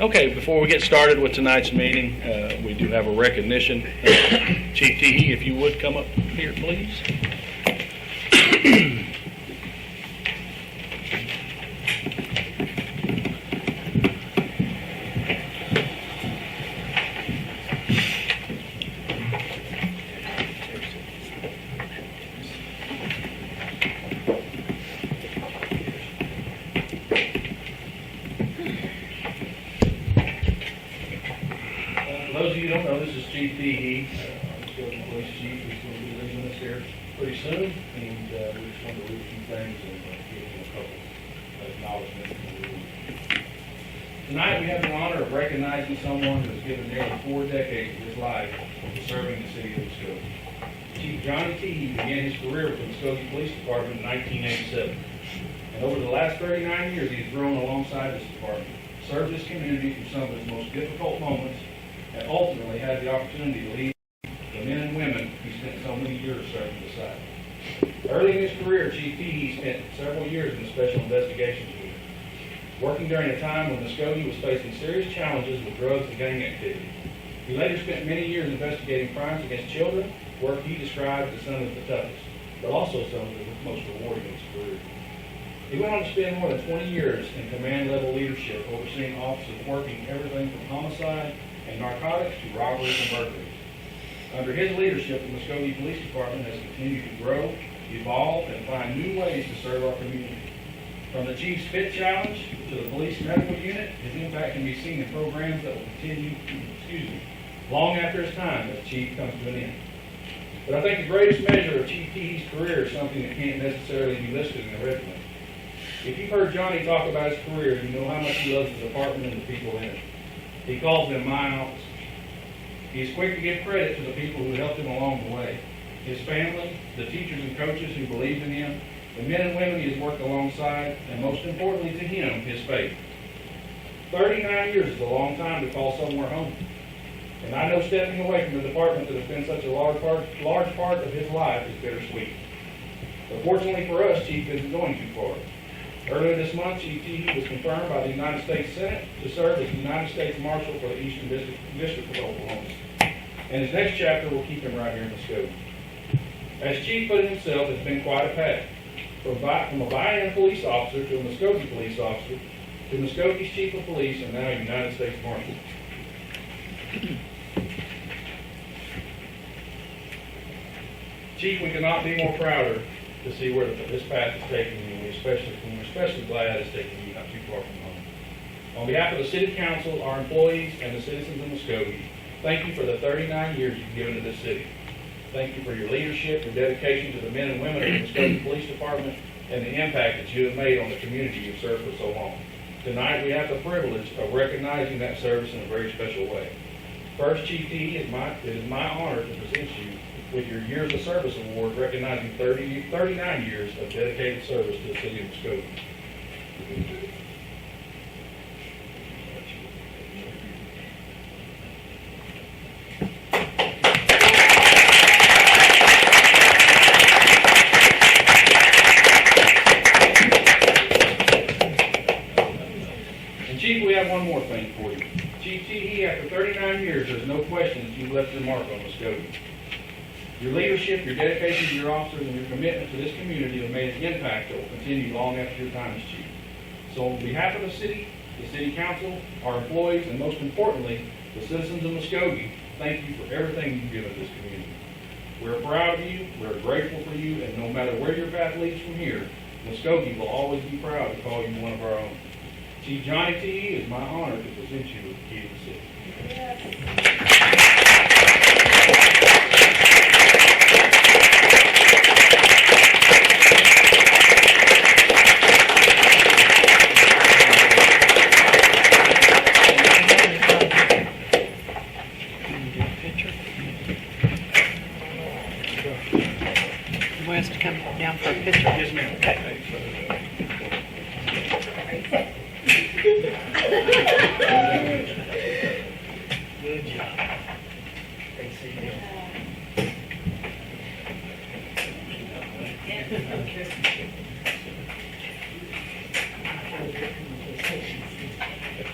Okay, before we get started with tonight's meeting, we do have a recognition. Chief Teehee, if you would come up here, please. For those of you who don't know, this is Chief Teehee, Muskogee Police Chief, who's going to be leaving us here pretty soon, and we just wanted to read a few things and give him a couple of acknowledgments. Tonight we have the honor of recognizing someone who has given nearly 4 decades of his life to serving the city of Muskogee. Chief Johnny Teehee began his career with the Muskogee Police Department in 1987, and over the last 39 years he has grown alongside this department, served his community through some of its most difficult moments, and ultimately had the opportunity to lead the men and women he spent so many years serving beside. Early in his career, Chief Teehee spent several years in the Special Investigations Unit, working during a time when Muskogee was facing serious challenges with drugs and gang activity. He later spent many years investigating crimes against children, work he described as some of the toughest, but also some of the most rewarding in his career. He went on to spend more than 20 years in command-level leadership, overseeing officers working everything from homicide and narcotics to robberies and burglaries. Under his leadership, the Muskogee Police Department has continued to grow, evolve, and find new ways to serve our community. From the Chief's Fit Challenge to the Police Medical Unit, his impact can be seen in programs that will continue, long after his time as Chief comes to an end. But I think the greatest measure of Chief Teehee's career is something that can't necessarily be listed in the resume. If you've heard Johnny talk about his career, you know how much he loves the department and the people in it. He calls them my office. He is quick to give credit to the people who helped him along the way. His family, the teachers and coaches who believed in him, the men and women he has worked alongside, and most importantly to him, his faith. 39 years is a long time to call somewhere home. And I know stepping away from the department that has been such a large part of his life is bittersweet. But fortunately for us, Chief isn't going too far. Earlier this month, Chief Teehee was confirmed by the United States Senate to serve as the United States Marshal for the Eastern District of Oklahoma. And his next chapter will keep him right here in Muskogee. As Chief put it himself, it's been quite a path. From a Vienna police officer to a Muskogee police officer, to Muskogee's Chief of Police, and now a United States Marshal. Chief, we cannot be more prouder to see where this path is taking you. We're especially glad it's taking you not too far from home. On behalf of the City Council, our employees, and the citizens of Muskogee, thank you for the 39 years you've given to this city. Thank you for your leadership, your dedication to the men and women of the Muskogee Police Department, and the impact that you have made on the community you've served for so long. Tonight, we have the privilege of recognizing that service in a very special way. First, Chief Teehee, it is my honor to present you with your Years of Service Award, recognizing 39 years of dedicated service to the city of Muskogee. And Chief, we have one more thing for you. Chief Teehee, after 39 years, there's no question that you've left your mark on Muskogee. Your leadership, your dedication to your officers, and your commitment to this community have made an impact that will continue long after your time as Chief. So on behalf of the City Council, our employees, and most importantly, the citizens of Muskogee, thank you for everything you've given this community. We're proud of you, we're grateful for you, and no matter where your path leads from here, Muskogee will always be proud to call you one of our own. Chief Johnny Teehee, it is my honor to present you with the key to the city. Yes. Wants to come down for a picture? Yes, ma'am. Okay. Good job. Thanks,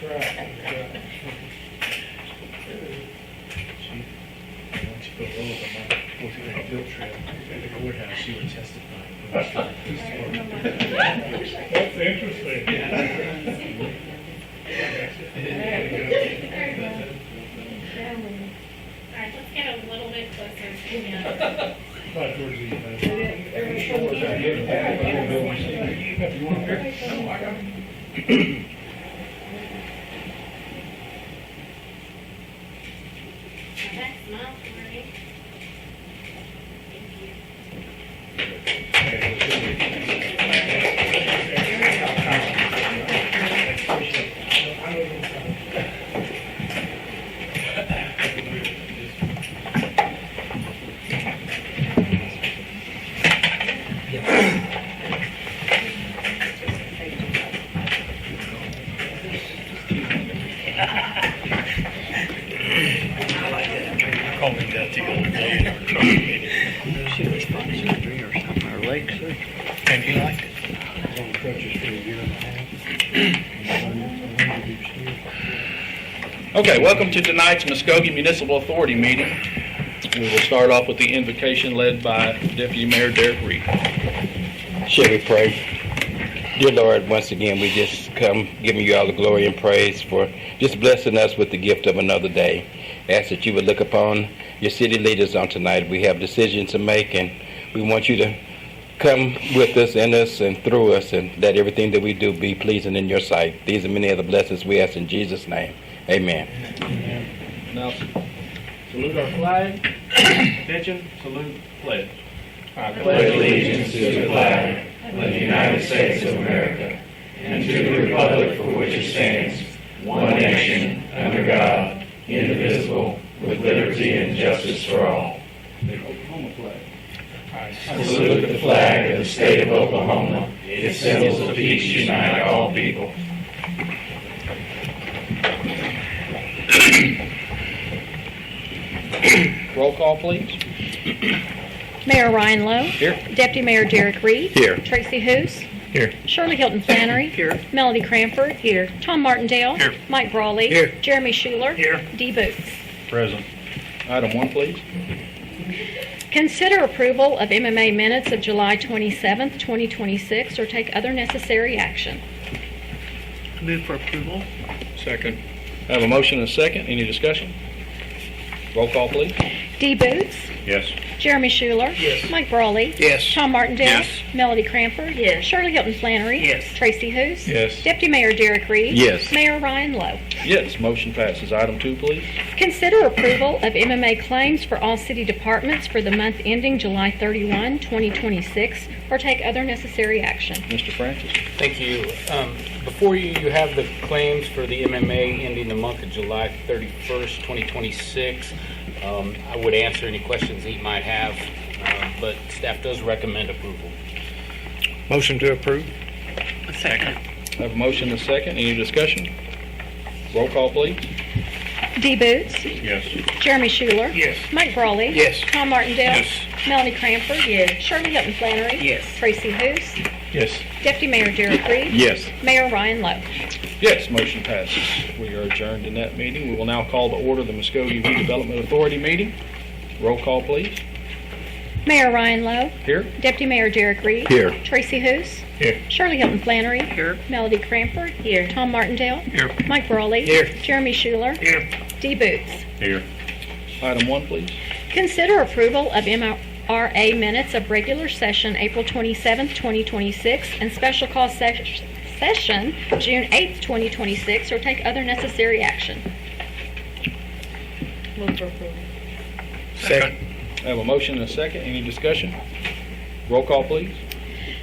Once you put rolls on my, go through that guilt trip at the courthouse, she would testify. That's interesting. All right, let's get a little bit closer to you. But towards the end. Okay, smile for me. Thank you. Calling that the old lady. She was from surgery or something, or leg surgery. And you liked it? I was on crutches for a year and a half. Okay, welcome to tonight's Muskogee Municipal Authority meeting. We will start off with the invocation led by Deputy Mayor Derek Reed. Shall we pray? Dear Lord, once again, we just come giving you all the glory and praise for just blessing us with the gift of another day. Ask that you would look upon your city leaders on tonight. We have decisions to make, and we want you to come with us, in us, and through us, and let everything that we do be pleasing in your sight. These are many of the blessings we ask in Jesus' name. Amen. Now, salute our flag. Attention, salute, pledge. I pledge allegiance to the flag of the United States of America and to the republic for which it stands, one nation, under God, indivisible, with liberty and justice for all. The Oklahoma flag. I salute the flag of the state of Oklahoma. Its symbols of peace unite all people. Roll call, please. Mayor Ryan Lowe. Here. Deputy Mayor Derek Reed. Here. Tracy Hoos. Here. Shirley Hilton Flannery. Here. Melody Cranford. Here. Tom Martindale. Here. Mike Brawley. Here. Jeremy Schuler. Here. Dee Boots. Present. Item 1, please. Consider approval of MMA minutes of July 27th, 2026, or take other necessary action. Move for approval. Second. I have a motion and a second. Any discussion? Roll call, please. Dee Boots. Yes. Jeremy Schuler. Yes. Mike Brawley. Yes. Tom Martindale. Yes. Melody Cranford. Yes. Shirley Hilton Flannery. Yes. Tracy Hoos. Yes. Deputy Mayor Derek Reed. Yes. Mayor Ryan Lowe. Yes, motion passes. Item 2, please. Consider approval of MMA claims for all city departments for the month ending July 31, 2026, or take other necessary action. Mr. Francis. Thank you. Before you, you have the claims for the MMA ending the month of July 31st, 2026. I would answer any questions that you might have, but staff does recommend approval. Motion to approve. Second. I have a motion and a second. Any discussion? Roll call, please. Dee Boots. Yes. Jeremy Schuler. Yes. Mike Brawley. Yes. Tom Martindale. Yes. Melanie Cranford. Yes. Shirley Hilton Flannery. Yes. Tracy Hoos. Yes. Deputy Mayor Derek Reed. Yes. Mayor Ryan Lowe. Yes, motion passes. We are adjourned in that meeting. We will now call to order the Muskogee Redevelopment Authority meeting. Roll call, please. Mayor Ryan Lowe. Here. Deputy Mayor Derek Reed. Here. Tracy Hoos. Here. Shirley Hilton Flannery. Here. Melody Cranford. Here. Tom Martindale. Here. Mike Brawley. Here. Jeremy Schuler. Here. Dee Boots. Here. Item 1, please. Consider approval of MRA minutes of regular session April 27th, 2026, and special call session June 8th, 2026, or take other necessary action. Move for approval. Second. I have a motion and a second. Any discussion? Roll call, please.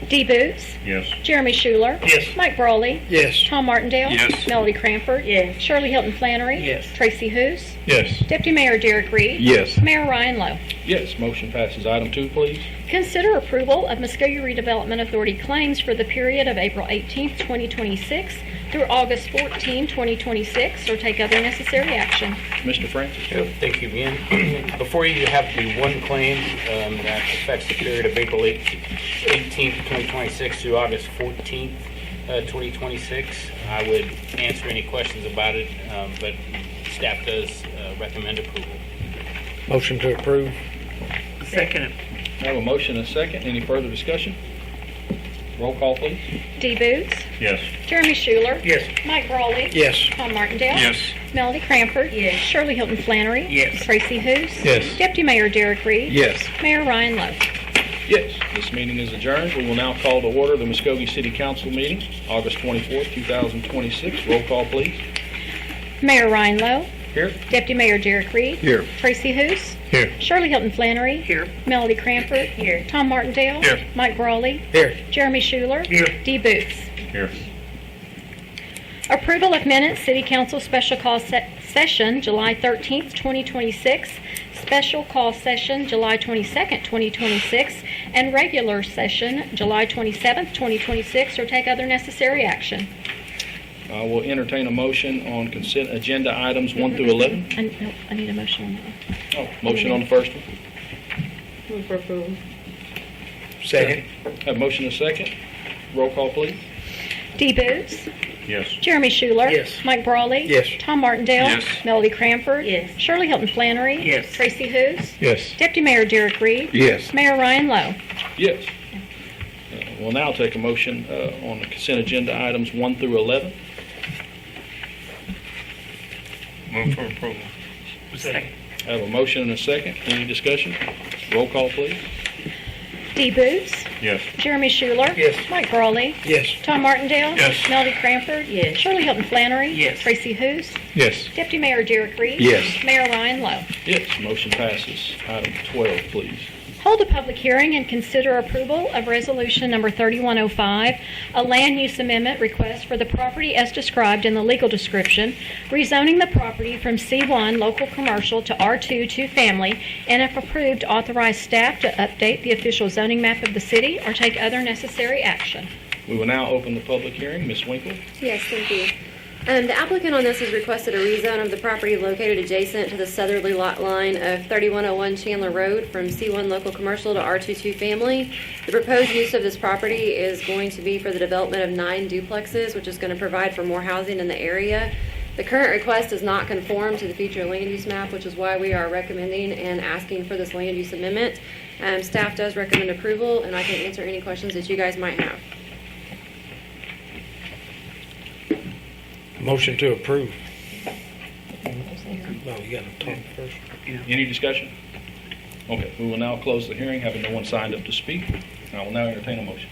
Dee Boots. Yes. Jeremy Schuler. Yes. Mike Brawley. Yes. Tom Martindale. Yes. Melody Cranford. Yes. Shirley Hilton Flannery. Yes. Tracy Hoos. Yes. Deputy Mayor Derek Reed. Yes. Mayor Ryan Lowe. Yes, motion passes. Item 2, please. Consider approval of Muskogee Redevelopment Authority claims for the period of April 18th, 2026 through August 14, 2026, or take other necessary action. Mr. Francis. Thank you again. Before you have the one claim that affects the period of April 18th, 2026 through August 14th, 2026. I would answer any questions about it, but staff does recommend approval. Motion to approve. Second. I have a motion and a second. Any further discussion? Roll call, please. Dee Boots, Yes. Jeremy Schuler, Yes. Mike Brawley, Yes. Tom Martindale, Yes. Melody Cranford, Shirley Hilton Flannery, Yes. Tracy Hous, Yes. Deputy Mayor Derek Reed, Yes. Mayor Ryan Lowe. Yes, this meeting is adjourned. We will now call to order the Muskogee City Council meeting, August 24th, 2026. Roll call, please. Mayor Ryan Lowe, Here. Deputy Mayor Derek Reed, Here. Tracy Hous, Here. Shirley Hilton Flannery, Here. Melody Cranford, Tom Martindale, Here. Mike Brawley, Here. Jeremy Schuler, Here. Dee Boots. Here. Approval of minutes, City Council Special Call Session, July 13th, 2026, Special Call Session, July 22nd, 2026, and Regular Session, July 27th, 2026, or take other necessary action. I will entertain a motion on consent agenda items 1 through 11. I need a motion on that one. Oh, motion on the first one. Move for approval. Second. Have a motion and a second. Roll call, please. Dee Boots, Yes. Jeremy Schuler, Yes. Mike Brawley, Yes. Tom Martindale, Yes. Melody Cranford, Yes. Shirley Hilton Flannery, Yes. Tracy Hous, Yes. Deputy Mayor Derek Reed, Yes. Mayor Ryan Lowe. Yes. We'll now take a motion on the consent agenda items 1 through 11. Move for approval. Second. I have a motion and a second. Any discussion? Roll call, please. Dee Boots, Yes. Jeremy Schuler, Yes. Mike Brawley, Yes. Tom Martindale, Yes. Melody Cranford, Yes. Shirley Hilton Flannery, Yes. Tracy Hous, Yes. Deputy Mayor Derek Reed, Yes. Mayor Ryan Lowe. Yes, motion passes. Item 12, please. Hold a public hearing and consider approval of Resolution Number 3105, a land use amendment request for the property as described in the legal description, rezoning the property from C1 local commercial to R2 two-family, and if approved, authorize staff to update the official zoning map of the city or take other necessary action. We will now open the public hearing. Ms. Winkle? Yes, thank you. The applicant on this has requested a rezone of the property located adjacent to the southerly lot line of 3101 Chandler Road from C1 local commercial to R2 two-family. The proposed use of this property is going to be for the development of 9 duplexes, which is going to provide for more housing in the area. The current request does not conform to the future land use map, which is why we are recommending and asking for this land use amendment. Staff does recommend approval, and I can answer any questions that you guys might have. Motion to approve. No, you gotta talk first. Any discussion? Okay, we will now close the hearing, having no one signed up to speak. I will now entertain a motion.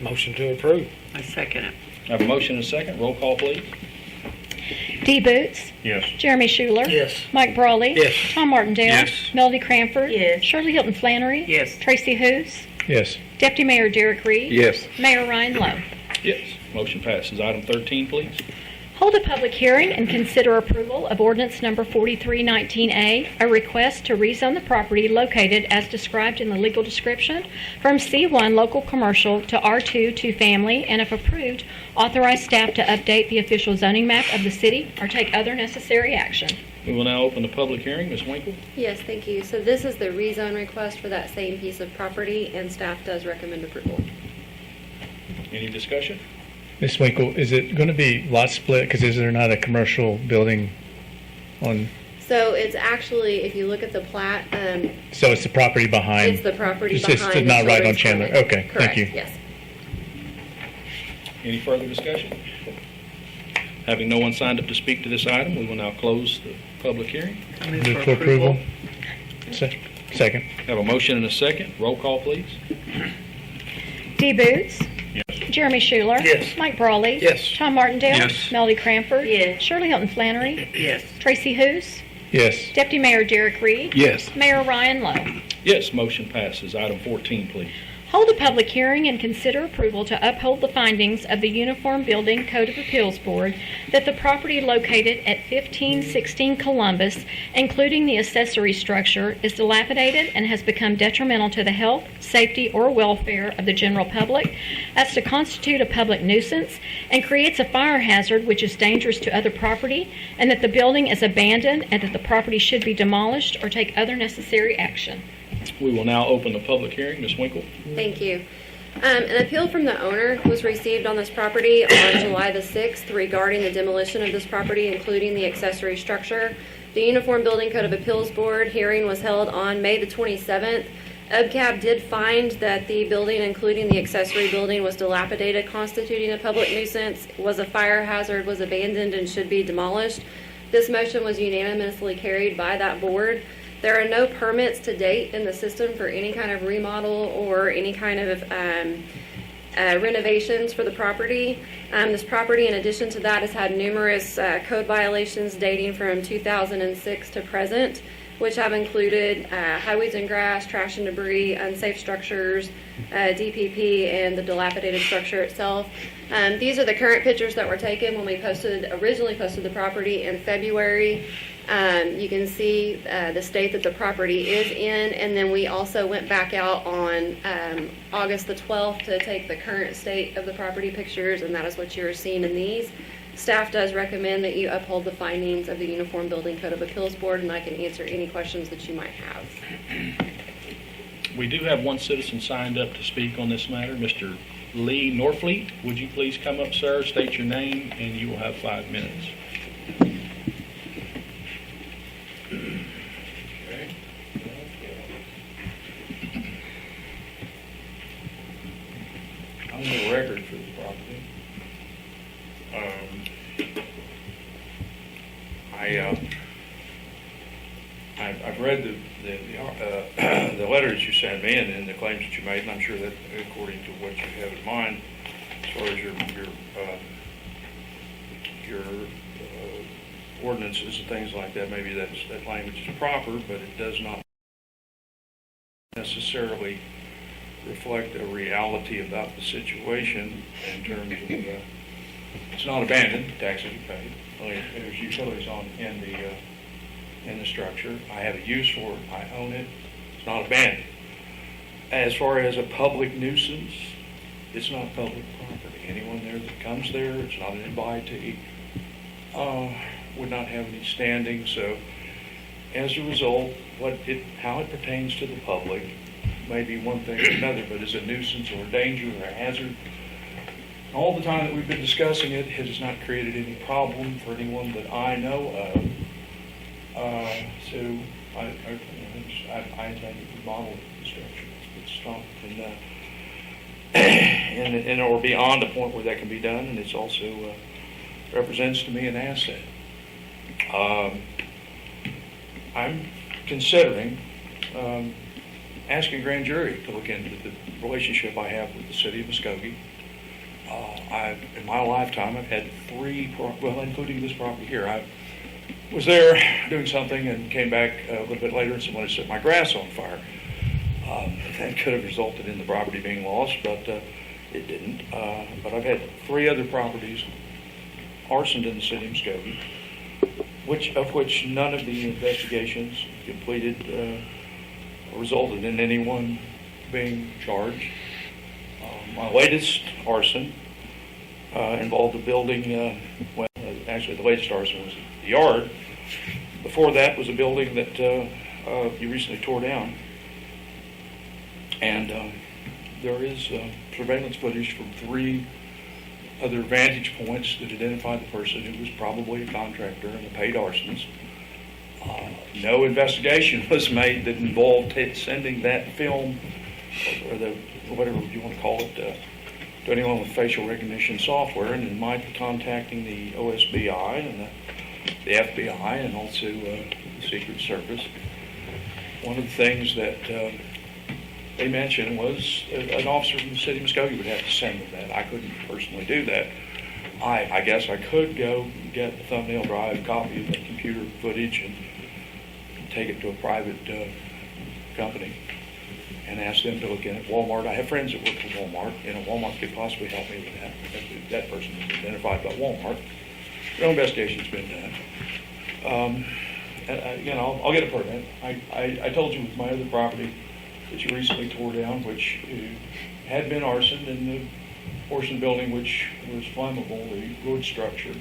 Motion to approve. I second it. I have a motion and a second. Roll call, please. Dee Boots, Yes. Jeremy Schuler, Yes. Mike Brawley, Yes. Tom Martindale, Yes. Melody Cranford, Yes. Shirley Hilton Flannery, Yes. Tracy Hous, Yes. Deputy Mayor Derek Reed, Yes. Mayor Ryan Lowe. Yes, motion passes. Item 13, please. Hold a public hearing and consider approval of ordinance number 4319A, a request to rezone the property located as described in the legal description from C1 local commercial to R2 two-family, and if approved, authorize staff to update the official zoning map of the city or take other necessary action. We will now open the public hearing. Ms. Winkle? Yes, thank you. So this is the rezone request for that same piece of property, and staff does recommend approval. Any discussion? Ms. Winkle, is it going to be lot split? Because is there not a commercial building on, So it's actually, if you look at the plat, so it's the property behind? it's the property It's behind. just not the right on children's Chandler. clinic. Okay, thank Correct, you. yes. Any further discussion? Having no one signed up to speak to this item, we will now close the public hearing. Move for approval? Second. Have a motion and a second. Roll call, please. Dee Boots, Yes. Jeremy Schuler, Yes. Mike Brawley, Yes. Tom Martindale, Yes. Melody Cranford, Yes. Shirley Hilton Flannery, Yes. Tracy Hous, Yes. Deputy Mayor Derek Reed, Yes. Mayor Ryan Lowe. Yes, motion passes. Item 14, please. Hold a public hearing and consider approval to uphold the findings of the Uniform Building Code of Appeals Board that the property located at 1516 Columbus, including the accessory structure, is dilapidated and has become detrimental to the health, safety, or welfare of the general public, as to constitute a public nuisance, and creates a fire hazard which is dangerous to other property, and that the building is abandoned and that the property should be demolished or take other necessary action. We will now open the public hearing. Ms. Winkle? Thank you. An appeal from the owner was received on this property on July the 6th regarding the demolition of this property, including the accessory structure. The Uniform Building Code of Appeals Board hearing was held on May the 27th. UBCAP did find that the building, including the accessory building, was dilapidated, constituting a public nuisance, was a fire hazard, was abandoned, and should be demolished. This motion was unanimously carried by that board. There are no permits to date in the system for any kind of remodel or any kind of renovations for the property. This property, in addition to that, has had numerous code violations dating from 2006 to present, which have included high weeds and grass, trash and debris, unsafe structures, DPP, and the dilapidated structure itself. These are the current pictures that were taken when we originally posted the property in February. You can see the state that the property is in, and then we also went back out on August the 12th to take the current state of the property pictures, and that is what you're seeing in these. Staff does recommend that you uphold the findings of the Uniform Building Code of Appeals Board, and I can answer any questions that you might have. We do have one citizen signed up to speak on this matter, Mr. Lee Norfleet. Would you please come up, sir, state your name, and you will have 5 minutes. I'm the record for this property. I've read the letters you sent me and the claims that you made, and I'm sure that according to what you have in mind, as far as your ordinances and things like that, maybe that language is proper, but it does not necessarily reflect a reality about the situation in terms of it's not abandoned, taxes are paid. There's utilities in the structure. I have a use for it. I own it. It's not abandoned. As far as a public nuisance, it's not public property. Anyone there that comes there, it's not an invitee, would not have any standing. So as a result, how it pertains to the public may be one thing or another, but as a nuisance or a danger or a hazard, all the time that we've been discussing it, it has not created any problem for anyone that I know of. So I intend to remodel the structure. It's stopped and or beyond the point where that can be done, and it's also represents to me an asset. I'm considering asking a grand jury to look into the relationship I have with the city of Muskogee. In my lifetime, I've had 3, including this property here. I was there doing something and came back a little bit later and someone had set my grass on fire. That could have resulted in the property being lost, but it didn't. But I've had 3 other properties arsoned in the city of Muskogee, of which none of the investigations completed resulted in anyone being charged. My latest arson involved a building, actually the latest arson was the yard. Before that was a building that you recently tore down. And there is surveillance footage from 3 other vantage points that identify the person who was probably a contractor and a paid arsonist. No investigation was made that involved sending that film or whatever you want to call it to anyone with facial recognition software, and in my contacting the OSBI and the FBI and also the Secret Service. One of the things that they mentioned was an officer from the city of Muskogee would have to send them that. I couldn't personally do that. I guess I could go get a thumbnail drive copy of the computer footage and take it to a private company and ask them to look in at Walmart. I have friends that work for Walmart, and Walmart could possibly help me with that. That person is identified by Walmart. No investigation's been done. I'll get a permit. I told you with my other property that you recently tore down, which had been arsoned, and the portion of the building which was flammable, the wood structure,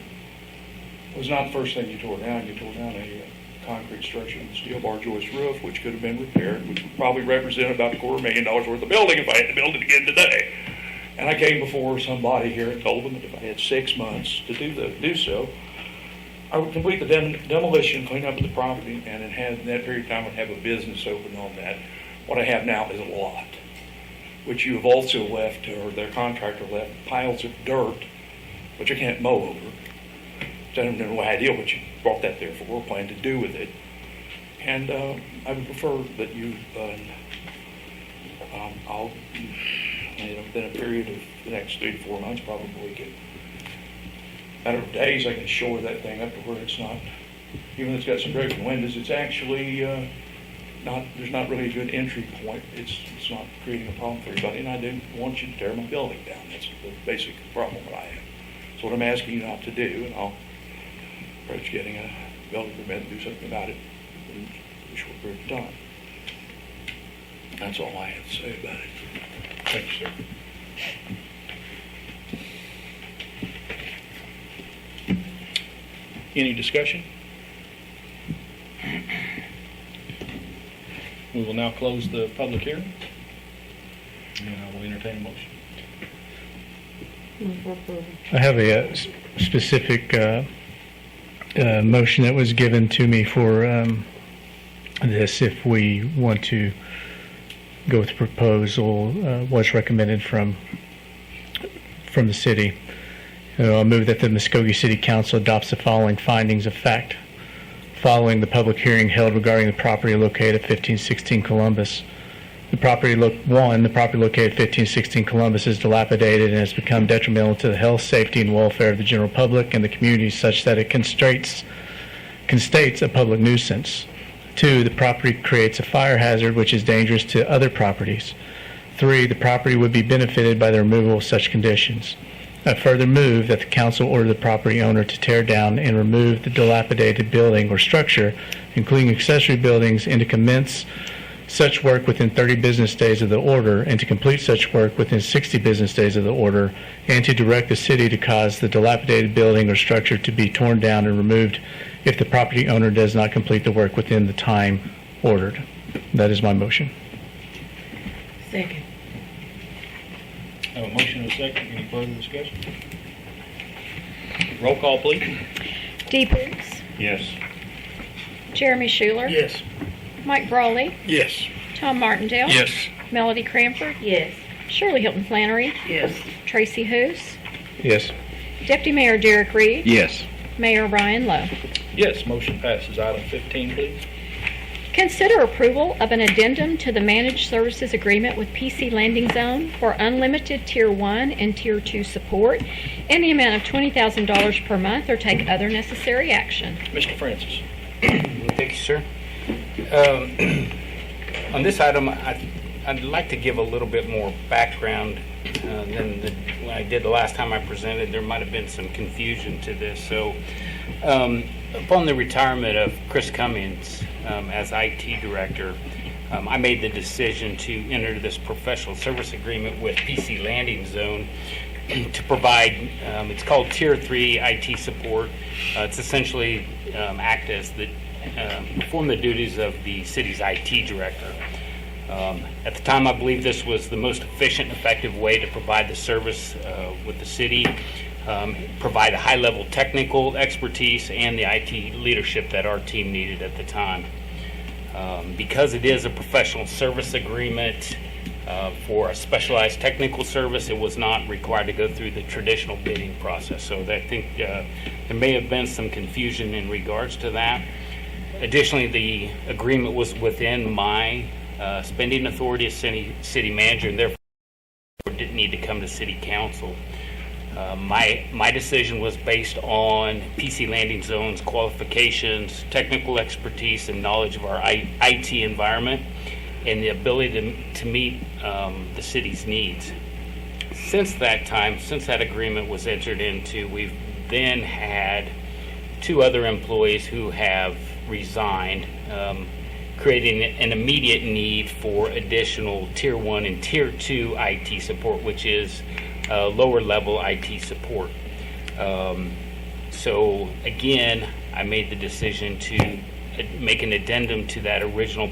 was not the first thing you tore down. You tore down a concrete structure with a steel bar joist roof, which could have been repaired, which would probably represent about $250,000 worth of building if I had to build it again today. And I came before somebody here and told them that if I had 6 months to do so, I would complete the demolition, clean up the property, and in that period of time, I'd have a business open on that. What I have now is a lot, which you have also left, or their contractor left, piles of dirt, which I can't mow over. So I have no idea what you brought that there for, or plan to do with it. And I would prefer that you, within a period of the next 3 to 4 months, probably get matter of days, I can shore that thing up to where it's not, even though it's got some broken windows, it's actually there's not really a good entry point. It's not creating a problem for everybody, and I didn't want you to tear my building down. That's the basic problem that I have. So what I'm asking you not to do, and I'll approach getting a building permit and do something about it in a short period of time. That's all I have to say about it. Thank you, sir. Any discussion? We will now close the public hearing. And I will entertain a motion. I have a specific motion that was given to me for this. If we want to go with the proposal, what's recommended from the city. I'll move that the Muskogee City Council adopts the following findings of fact. Following the public hearing held regarding the property located at 1516 Columbus. The property located at 1516 Columbus is dilapidated and has become detrimental to the health, safety, and welfare of the general public and the community such that it constates a public nuisance. 2, the property creates a fire hazard which is dangerous to other properties. 3, the property would be benefited by the removal of such conditions. I further move that the council order the property owner to tear down and remove the dilapidated building or structure, including accessory buildings, and to commence such work within 30 business days of the order, and to complete such work within 60 business days of the order, and to direct the city to cause the dilapidated building or structure to be torn down and removed if the property owner does not complete the work within the time ordered. That is my motion. Second. I have a motion and a second. Any further discussion? Roll call, please. Dee Brooks, Yes. Jeremy Schuler, Yes. Mike Brawley, Yes. Tom Martindale, Yes. Melody Cranford, Yes. Shirley Hilton Flannery, Yes. Tracy Hoos, Yes. Deputy Mayor Derek Reed, Yes. Mayor Brian Lowe. Yes, motion passes. Item 15, please. Consider approval of an addendum to the managed services agreement with PC Landing Zone for unlimited Tier 1 and Tier 2 support in the amount of $20,000 per month, or take other necessary action. Mr. Francis. Thank you, sir. On this item, I'd like to give a little bit more background than when I did the last time I presented. There might have been some confusion to this. So, upon the retirement of Chris Cummings as IT director, I made the decision to enter this professional service agreement with PC Landing Zone to provide, it's called Tier 3 IT support. It's essentially perform the duties of the city's IT director. At the time, I believe this was the most efficient and effective way to provide the service with the city, provide a high-level technical expertise and the IT leadership that our team needed at the time. Because it is a professional service agreement for a specialized technical service, it was not required to go through the traditional bidding process. So I think there may have been some confusion in regards to that. Additionally, the agreement was within my spending authority as city manager, and therefore didn't need to come to city council. My decision was based on PC Landing Zone's qualifications, technical expertise, and knowledge of our IT environment, and the ability to meet the city's needs. Since that time, since that agreement was entered into, we've then had 2 other employees who have resigned, creating an immediate need for additional Tier 1 and Tier 2 IT support, which is lower level IT support. So again, I made the decision to make an addendum to that original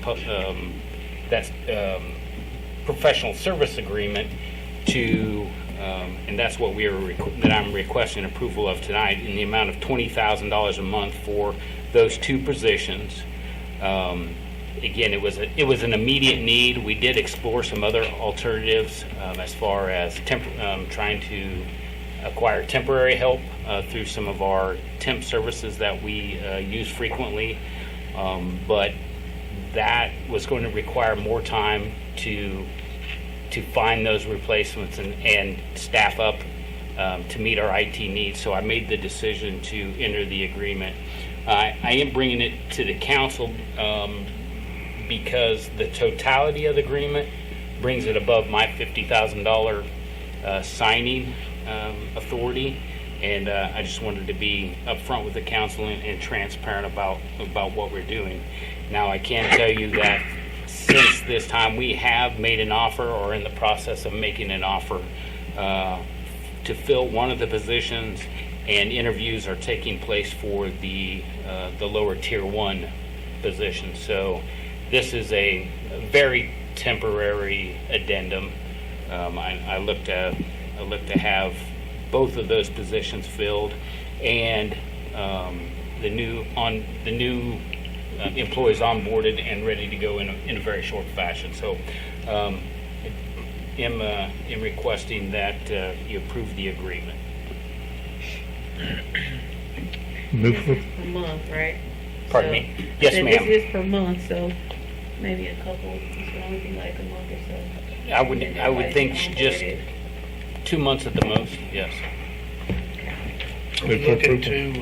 professional service agreement to, and that's what that I'm requesting approval of tonight, in the amount of $20,000 a month for those two positions. Again, it was an immediate need. We did explore some other alternatives as far as trying to acquire temporary help through some of our temp services that we use frequently, but that was going to require more time to find those replacements and staff up to meet our IT needs. So I made the decision to enter the agreement. I am bringing it to the council because the totality of the agreement brings it above my $50,000 signing authority, and I just wanted to be upfront with the council and transparent about what we're doing. Now, I can tell you that since this time, we have made an offer, or in the process of making an offer, to fill one of the positions, and interviews are taking place for the lower tier 1 position. So this is a very temporary addendum. I look to have both of those positions filled, and the new employees onboarded and ready to go in a very short fashion. So am requesting that you approve the agreement. Move for, This is per month, right? Pardon me? Yes, This ma'am. is per month, so maybe a couple, it's gonna only be like a month or so. I would think just 2 months at the most, yes. Are we looking to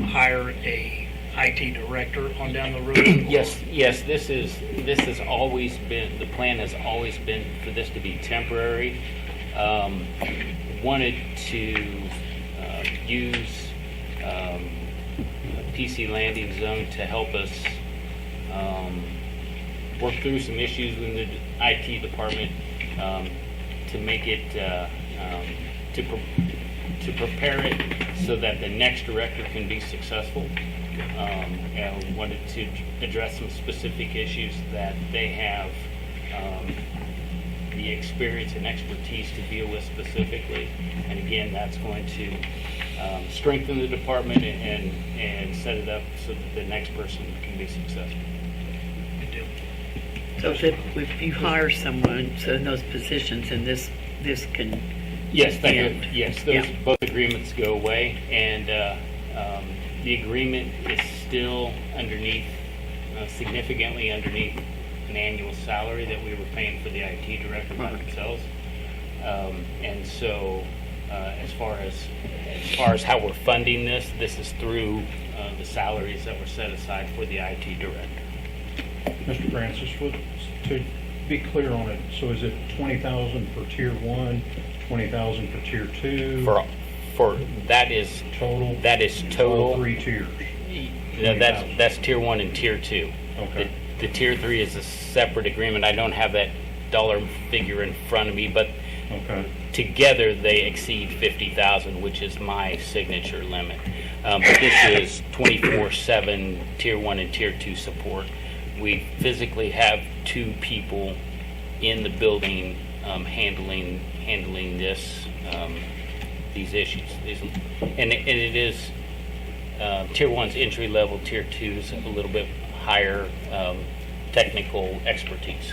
hire a IT director on down the road? Yes, this has always been, the plan has always been for this to be temporary. Wanted to use PC Landing Zone to help us work through some issues in the IT department, to make it to prepare it so that the next director can be successful. And we wanted to address some specific issues that they have the experience and expertise to deal with specifically. And again, that's going to strengthen the department and set it up so that the next person can be successful. So if you hire someone, so in those positions, and this can... Yes, both agreements go away, and the agreement is still significantly underneath an annual salary that we were paying for the IT director by themselves. And so, as far as how we're funding this is through the salaries that were set aside for the IT director. Mr. Francis, to be clear on it, so is it 20,000 for tier 1, 20,000 for tier 2? For that is total. That is total. All 3 tiers. That's tier 1 and tier 2. Okay. The tier 3 is a separate agreement. I don't have that dollar figure in front of me, but together they exceed 50,000, which is my signature limit. But this is 24/7 tier 1 and tier 2 support. We physically have 2 people in the building handling these issues. And it is tier 1's entry level, tier 2's a little bit higher technical expertise.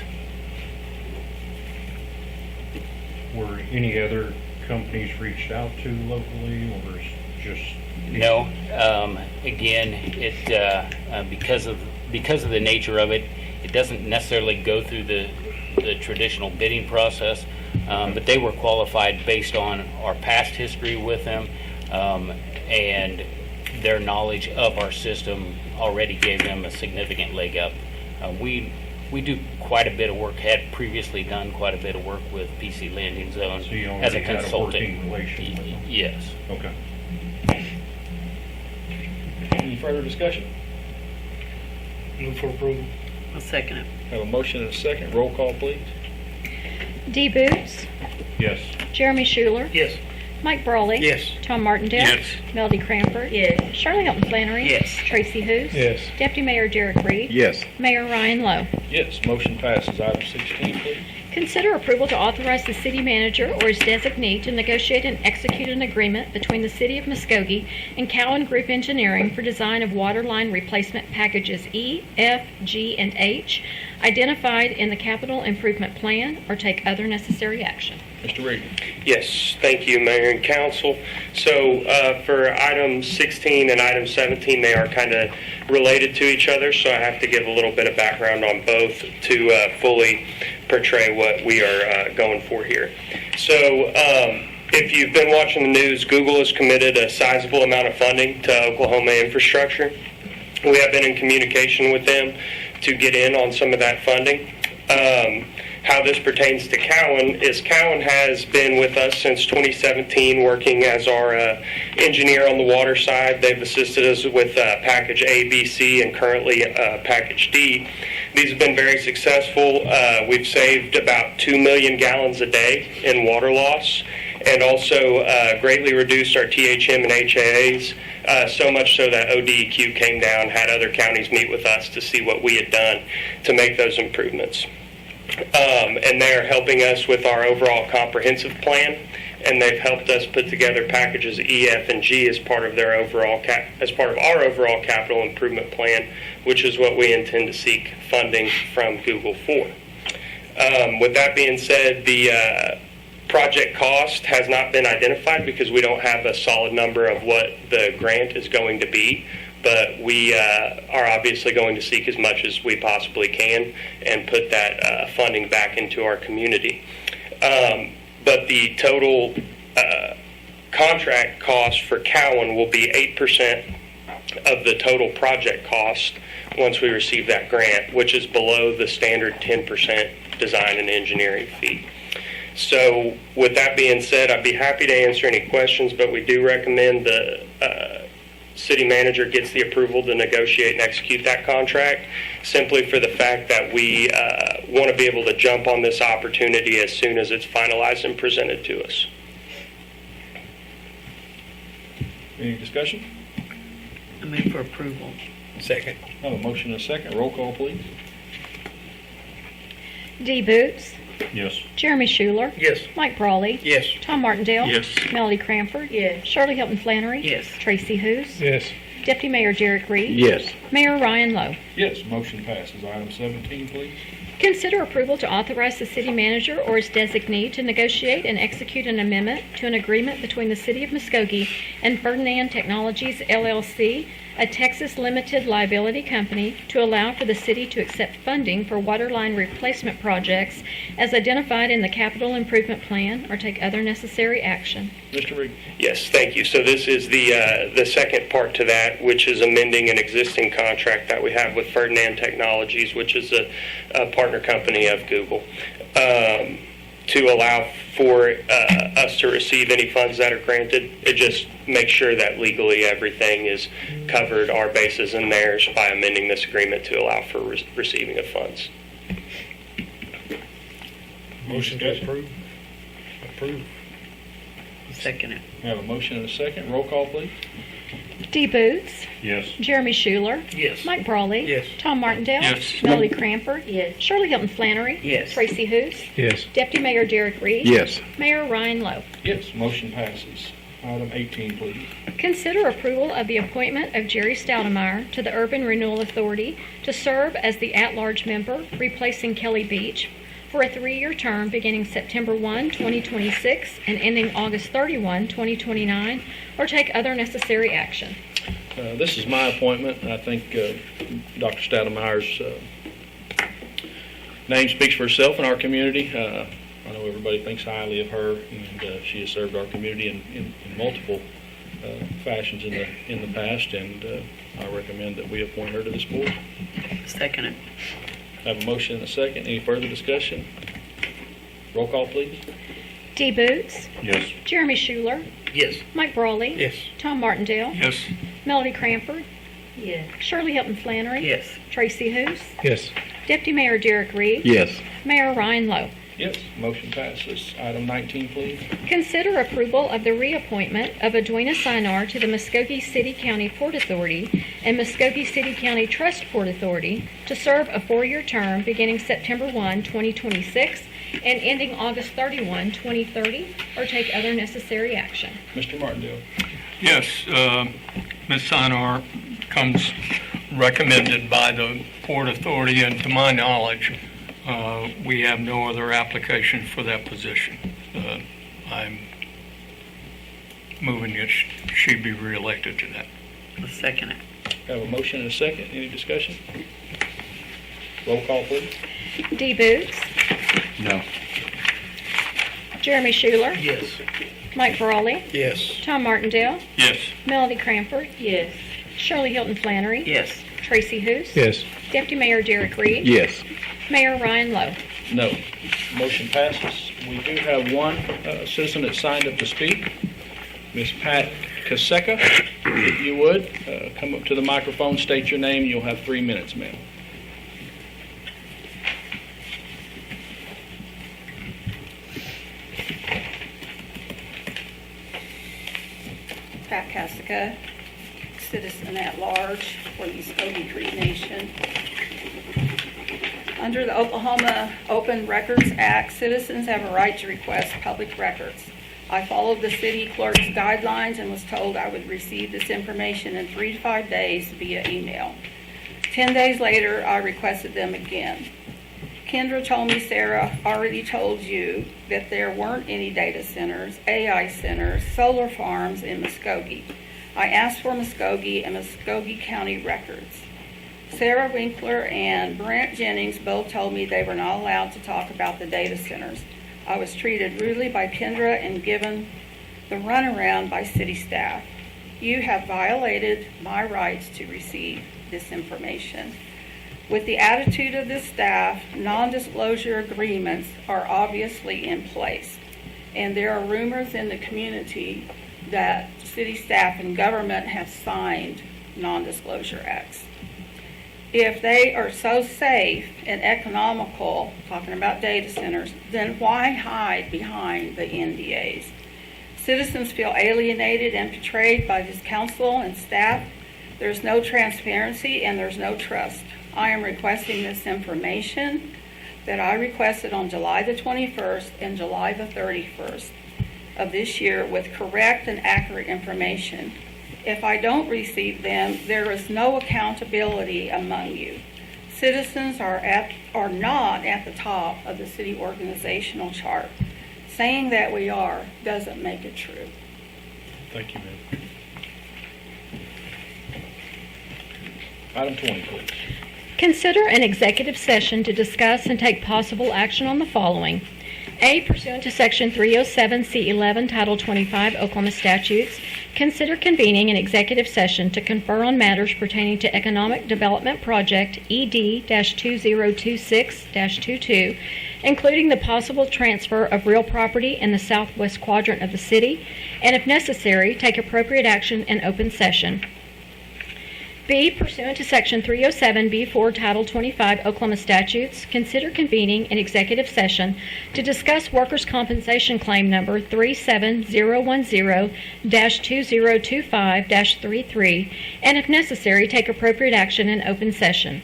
Were any other companies reached out to locally, or is just... No. Again, because of the nature of it, it doesn't necessarily go through the traditional bidding process, but they were qualified based on our past history with them, and their knowledge of our system already gave them a significant leg up. We do quite a bit of work, had previously done quite a bit of work with PC Landing Zone So you as a already had a consultant. working relation with them? Yes. Okay. Any further discussion? Move for approval. I'll second it. Have a motion and a second. Roll call, please. Dee Boots, Yes. Jeremy Schuler, Yes. Mike Brawley. Yes. Tom Martindale. Yes. Melody Cranford. Yes. Shirley Hilton Flannery. Yes. Tracy Hous. Yes. Deputy Mayor Derek Reed. Yes. Mayor Ryan Lowe. Yes, motion passes. Item 16, please. Consider approval to authorize the city manager or his designee to negotiate and execute an agreement between the City of Muskogee and Cowan Group Engineering for design of water line replacement packages E, F, G, and H identified in the capital improvement plan or take other necessary action. Mr. Reed. Yes, thank you, Mayor and Council. So for item 16 and item 17, they are kind of related to each other, so I have to give a little bit of background on both to fully portray what we are going for here. So if you've been watching the news, Google has committed a sizable amount of funding to Oklahoma infrastructure. We have been in communication with them to get in on some of that funding. How this pertains to Cowan is Cowan has been with us since 2017 working as our engineer on the water side. They've assisted us with package A, B, C, and currently package D. These have been very successful. We've saved about 2 million gallons a day in water loss and also greatly reduced our THM and HAAs, so much so that ODEQ came down, had other counties meet with us to see what we had done to make those improvements. And they're helping us with our overall comprehensive plan, and they've helped us put together packages E, F, and G as part of their overall our overall capital improvement plan, which is what we intend to seek funding from Google for. With that being said, the project cost has not been identified because we don't have a solid number of what the grant is going to be. But we are obviously going to seek as much as we possibly can and put that funding back into our community. But the total contract cost for Cowan will be 8% of the total project cost once we receive that grant, which is below the standard 10% design and engineering fee. So with that being said, I'd be happy to answer any questions, but we do recommend the city manager gets the approval to negotiate and execute that contract, simply for the fact that we want to be able to jump on this opportunity as soon as it's finalized and presented to us. Any discussion? I move for approval. Second. I have a motion and a second. Roll call, please. D. Boots. Yes. Jeremy Schuler. Yes. Mike Brawley. Yes. Tom Martindale. Yes. Melody Cranford. Yes. Shirley Hilton Flannery. Yes. Tracy Hous. Yes. Deputy Mayor Derek Reed. Yes. Mayor Ryan Lowe. Yes, motion passes. Item 17, please. Consider approval to authorize the city manager or his designee to negotiate and execute an amendment to an agreement between the City of Muskogee and Ferdinand Technologies, LLC, a Texas limited liability company, to allow for the city to accept funding for water line replacement projects as identified in the capital improvement plan or take other necessary action. Mr. Reed. Yes, thank you. So this is the second part to that, which is amending an existing contract that we have with Ferdinand Technologies, which is a partner company of Google, to allow for us to receive any funds that are granted. It just makes sure that legally everything is covered, our bases and theirs, by amending this agreement to allow for receiving of funds. Motion to approve. Approve. Second it. We have a motion and a second. Roll call, please. D. Boots. Yes. Jeremy Schuler. Yes. Mike Brawley. Yes. Tom Martindale. Yes. Melody Cranford. Yes. Shirley Hilton Flannery. Yes. Tracy Hous. Yes. Deputy Mayor Derek Reed. Yes. Mayor Ryan Lowe. Yes, motion passes. Item 18, please. Consider approval of the appointment of Jerry Stoudemire to the Urban Renewal Authority to serve as the at-large member, replacing Kelly Beach, for a 3-year term beginning September 1, 2026 and ending August 31, 2029, or take other necessary action. This is my appointment. I think Dr. Stoudemire's name speaks for itself in our community. I know everybody thinks highly of her, and she has served our community in multiple fashions in the past, and I recommend that we appoint her to this board. Second it. I have a motion and a second. Any further discussion? Roll call, please. D. Boots. Yes. Jeremy Schuler. Yes. Mike Brawley. Yes. Tom Martindale. Yes. Melody Cranford. Yes. Shirley Hilton Flannery. Yes. Tracy Hous. Yes. Deputy Mayor Derek Reed. Yes. Mayor Ryan Lowe. Yes, motion passes. Item 19, please. Consider approval of the reappointment of Edwina Sinar to the Muskogee City County Port Authority and Muskogee City County Trust Port Authority to serve a 4-year term beginning September 1, 2026 and ending August 31, 2030, or take other necessary action. Mr. Martindale. Yes, Ms. Sinar comes recommended by the Port Authority, and to my knowledge, we have no other application for that position. I'm moving that she be reelected to that. I'll second it. Have a motion and a second. Any discussion? Roll call, please. D. Boots, No. Jeremy Schuler, Yes. Mike Brawley, Yes. Tom Martindale, Yes. Melody Cranford, Yes. Shirley Hilton Flannery, Yes. Tracy Hoos, Yes. Deputy Mayor Derek Reed, Yes. Mayor Ryan Lowe. No. Motion passes. We do have one citizen that signed up to speak. Ms. Pat Kaseka, if you would, come up to the microphone, state your name. You'll have 3 minutes, ma'am. Pat Kasica, citizen at large for the Muskogee Creek Nation. Under the Oklahoma Open Records Act, citizens have a right to request public records. I followed the city clerk's guidelines and was told I would receive this information in 3 to 5 days via email. 10 days later, I requested them again. Kendra told me Sarah already told you that there weren't any data centers, AI centers, solar farms in Muskogee. I asked for Muskogee and Muskogee County records. Sarah Winkler and Brent Jennings both told me they were not allowed to talk about the data centers. I was treated rudely by Kendra and given the runaround by city staff. You have violated my rights to receive this information. With the attitude of this staff, non-disclosure agreements are obviously in place, and there are rumors in the community that city staff and government have signed non-disclosure acts. If they are so safe and economical, talking about data centers, then why hide behind the NDAs? Citizens feel alienated and betrayed by this council and staff. There's no transparency and there's no trust. I am requesting this information that I requested on July the 21st and July the 31st of this year with correct and accurate information. If I don't receive them, there is no accountability among you. Citizens are not at the top of the city organizational chart. Saying that we are doesn't make it true. Thank you, ma'am. Item 20, please. Consider an executive session to discuss and take possible action on the following. A, pursuant to Section 307C11, Title 25 Oklahoma statutes, consider convening an executive session to confer on matters pertaining to Economic Development Project ED-2026-22, including the possible transfer of real property in the southwest quadrant of the city, and if necessary, take appropriate action in open session. B, pursuant to Section 307B4 Title 25 Oklahoma statutes, consider convening an executive session to discuss workers' compensation claim number 37010-2025-33, and if necessary, take appropriate action in open session.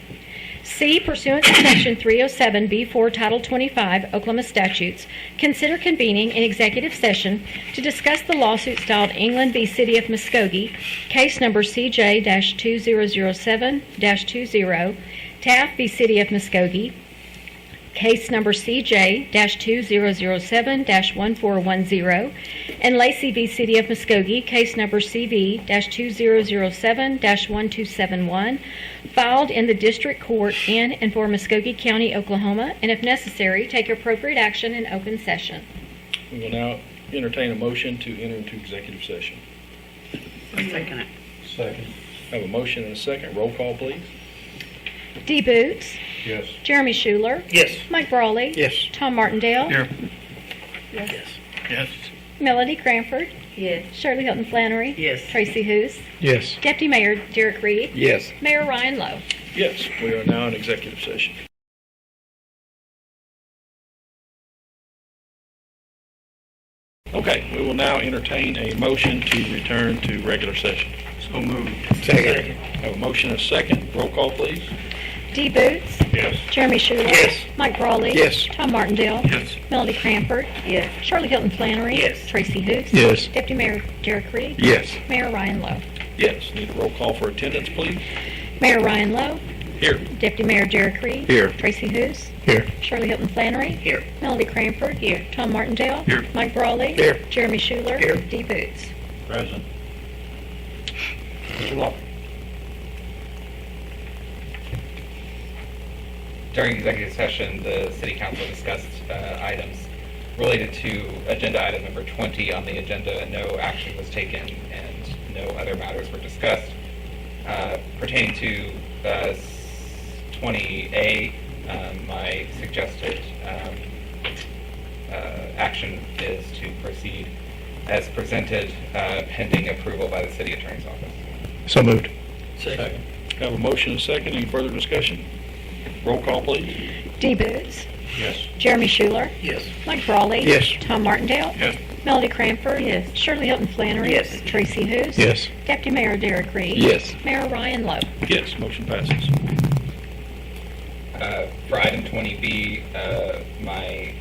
C, pursuant to Section 307B4 Title 25 Oklahoma statutes, consider convening an executive session to discuss the lawsuit styled England v. City of Muskogee, case number CJ-2007-20, Taft v. City of Muskogee, case number CJ-2007-1410, and Lacey v. City of Muskogee, case number CV-2007-1271, filed in the District Court in and for Muskogee County, Oklahoma, and if necessary, take appropriate action in open session. We will now entertain a motion to enter into executive session. I'll second it. Second. Have a motion and a second. Roll call, please. D. Boots. Yes. Jeremy Schuler. Yes. Mike Brawley. Yes. Tom Martindale. Here. Yes. Yes. Melody Cranford. Yes. Shirley Hilton Flannery. Yes. Tracy Hoos. Yes. Deputy Mayor Derek Reed. Yes. Mayor Ryan Lowe. Yes, we are now in executive session. Okay, we will now entertain a motion to return to regular session. So moved. Second. Have a motion and a second. Roll call, please. Dee Boots. Yes. Jeremy Schuler. Yes. Mike Brawley. Yes. Tom Martindale. Yes. Melody Cranford. Yes. Shirley Hilton Flannery. Yes. Tracy Hoops. Yes. Deputy Mayor Derek Reed. Yes. Mayor Ryan Lowe. Yes. Need a roll call for attendance, please. Mayor Ryan Lowe. Here. Deputy Mayor Derek Reed. Here. Tracy Hoops. Here. Shirley Hilton Flannery. Here. Melody Cranford. Here. Tom Martindale. Here. Mike Brawley. Here. Jeremy Schuler. Here. Dee Boots. Present. Mr. Walker. During executive session, the city council discussed items related to agenda item number 20 on the agenda. No action was taken and no other matters were discussed. Pertaining to 20A, my suggested action is to proceed as presented pending approval by the city attorney's office. So moved. Second. Have a motion and a second. Any further discussion? Roll call, please. Dee Boots. Yes. Jeremy Schuler. Yes. Mike Brawley. Yes. Tom Martindale. Yes. Melody Cranford. Yes. Shirley Hilton Flannery. Yes. Tracy Hoops. Yes. Deputy Mayor Derek Reed. Yes. Mayor Ryan Lowe. Yes, motion passes. For item 20B, my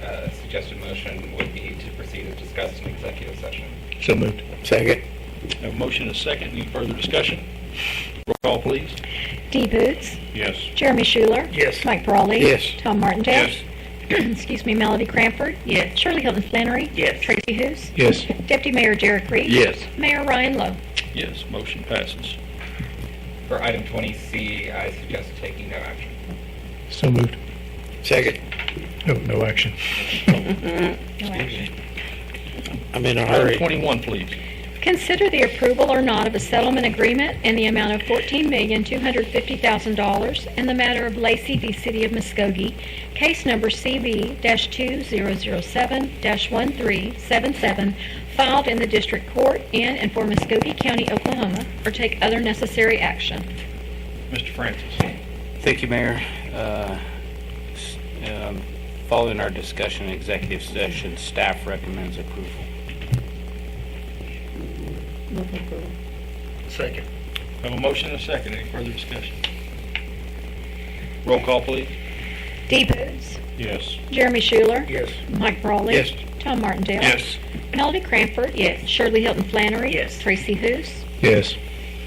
suggested motion would be to proceed as discussed in executive session. So moved. Second. Have a motion and a second. Any further discussion? Roll call, please. Dee Boots. Yes. Jeremy Schuler. Yes. Mike Brawley. Yes. Tom Martindale. Yes. Excuse me, Melody Cranford. Yes. Shirley Hilton Flannery. Yes. Tracy Hoops. Yes. Deputy Mayor Derek Reed. Yes. Mayor Ryan Lowe. Yes, motion passes. For item 20C, I suggest taking no action. So moved. Second. No action. No action. I'm in a Item hurry. 21, please. Consider the approval or not of a settlement agreement in the amount of $14,250,000 in the matter of Lacey v. City of Muskogee, case number CV-2007-1377, filed in the district court in and for Muskogee County, Oklahoma, or take other necessary action. Mr. Francis. Thank you, Mayor. Following our discussion in executive session, staff recommends approval. Second. Have a motion and a second. Any further discussion? Roll call, please. Dee Boots. Yes. Jeremy Schuler. Yes. Mike Brawley. Yes. Tom Martindale. Yes. Melody Cranford. Yes. Shirley Hilton Flannery. Yes. Tracy Hoops. Yes.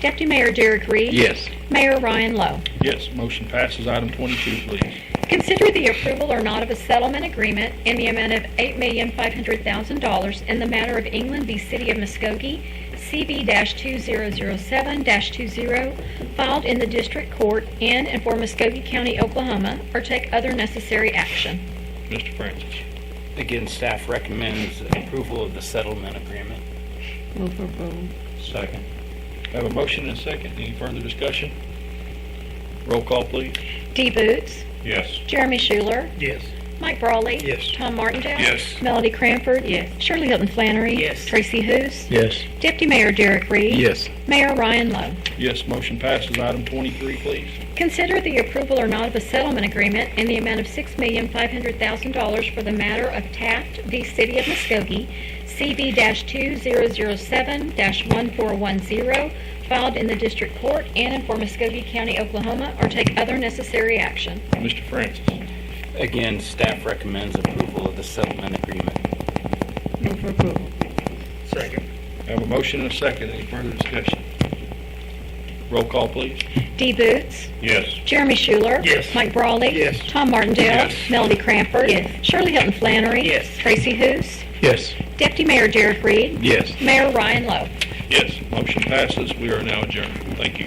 Deputy Mayor Derek Reed. Yes. Mayor Ryan Lowe. Yes, motion passes. Item 22, please. Consider the approval or not of a settlement agreement in the amount of $8,500,000 in the matter of England v. City of Muskogee, CV-2007-20, filed in the district court in and for Muskogee County, Oklahoma, or take other necessary action. Mr. Francis. Again, staff recommends approval of the settlement agreement. Move for approval. Second. Have a motion and a second. Any further discussion? Roll call, please. Dee Boots. Yes. Jeremy Schuler. Yes. Mike Brawley. Yes. Tom Martindale. Yes. Melody Cranford. Yes. Shirley Hilton Flannery. Yes. Tracy Hoops. Yes. Deputy Mayor Derek Reed. Yes. Mayor Ryan Lowe. Yes, motion passes. Item 23, please. Consider the approval or not of a settlement agreement in the amount of $6,500,000 for the matter of Taft v. City of Muskogee, CV-2007-1410, filed in the district court in and for Muskogee County, Oklahoma, or take other necessary action. Mr. Francis. Again, staff recommends approval of the settlement agreement. Move for approval. Second. Have a motion and a second. Any further discussion? Roll call, please. Dee Boots. Yes. Jeremy Schuler. Yes. Mike Brawley. Yes. Tom Martindale. Yes. Melody Cranford. Yes. Shirley Hilton Flannery. Yes. Tracy Hoops. Yes. Deputy Mayor Derek Reed. Yes. Mayor Ryan Lowe. Yes, motion passes. We are now adjourned. Thank you.